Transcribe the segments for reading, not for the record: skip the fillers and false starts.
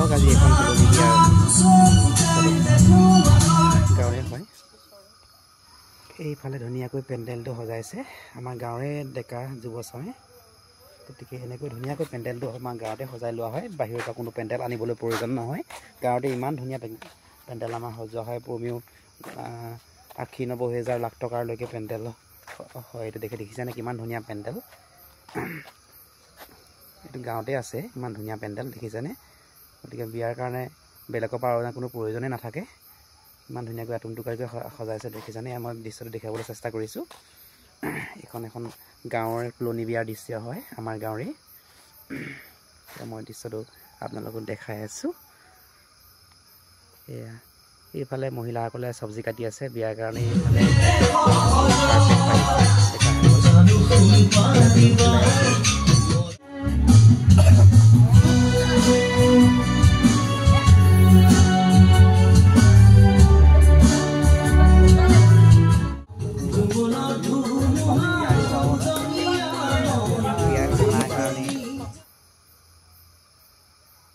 আহক আজি এখন গাঁৱৰে হয় এইফালে ধুনীয়াকৈ পেণ্ডেলটো সজাইছে আমাৰ গাঁৱৰে ডেকা যুৱচামে গতিকে এনেকৈ ধুনীয়াকৈ পেণ্ডেলটো আমাৰ গাঁৱতে সজাই লোৱা হয় বাহিৰৰ পৰা কোনো পেণ্ডেল আনিবলৈ প্ৰয়োজন নহয় গাঁৱতে ইমান ধুনীয়া পেণ্ডেল আমাৰ সজোৱা হয় কমেও ৮০-৯০ হাজাৰ লাখ টকাৰলৈকে পেণ্ডেল হয় এইটো দেখিছেনে কিমান ধুনীয়া পেণ্ডেল এইটো গাঁৱতে আছে ইমান ধুনীয়া পেণ্ডেল দেখিছেনে গতিকে বিয়াৰ কাৰণে বেলেগৰ পৰা অনা কোনো প্ৰয়োজনেই নাথাকে ইমান ধুনীয়াকৈ আতুমটুকাৰকৈ সজাইছে দেখিছেনে মই দৃশ্যটো দেখাবলৈ চেষ্টা কৰিছোঁ এখন গাঁৱৰ তুলনি বিয়াৰ দৃশ্য হয় আমাৰ গাঁৱৰে মই দৃশ্যটো আপোনালোকক দেখাই আছোঁ এয়া এইফালে মহিলাসকলে চব্জি কাটি আছে বিয়াৰ কাৰণে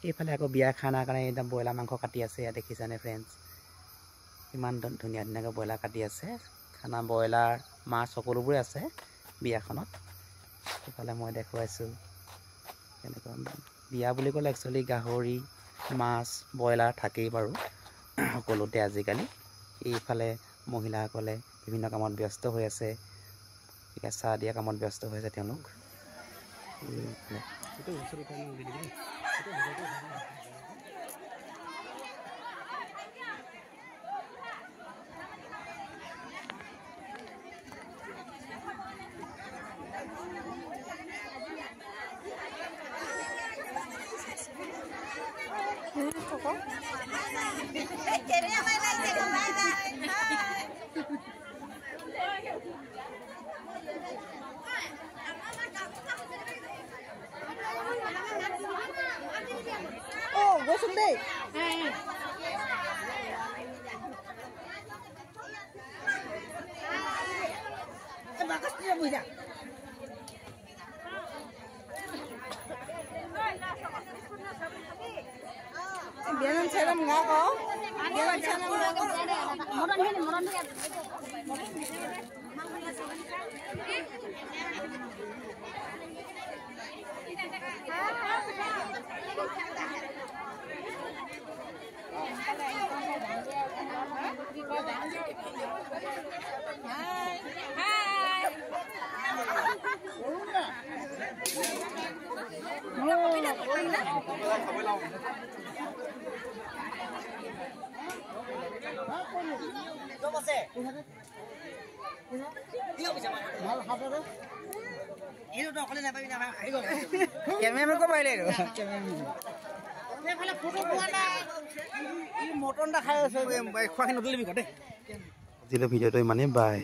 এইফালে আকৌ বিয়া খানাৰ কাৰণে একদম ব্ৰইলাৰ মাংস কাটি আছে ইয়াত দেখিছেনে ফ্ৰেণ্ডছ ইমান ধুনীয়া ধুনীয়াকৈ ব্ৰইলাৰ কাটি আছে খানা ব্ৰইলাৰ মাছ সকলোবোৰে আছে বিয়াখনত এইফালে মই দেখুৱাইছোঁ কেনেকুৱা বিয়া বুলি ক'লে একচুৱেলি গাহৰি মাছ ব্ৰইলাৰ থাকেই বাৰু সকলোতে আজিকালি এইফালে মহিলাসকলে বিভিন্ন কামত ব্যস্ত হৈ আছে চাহ দিয়া কামত ব্যস্ত হৈ আছে তেওঁলোক Go someday. Bagus dia punya. Biaran saya mengaku. Biaran saya mengaku. Moran ini. ভিডিঅ'টো ইমানেই বাই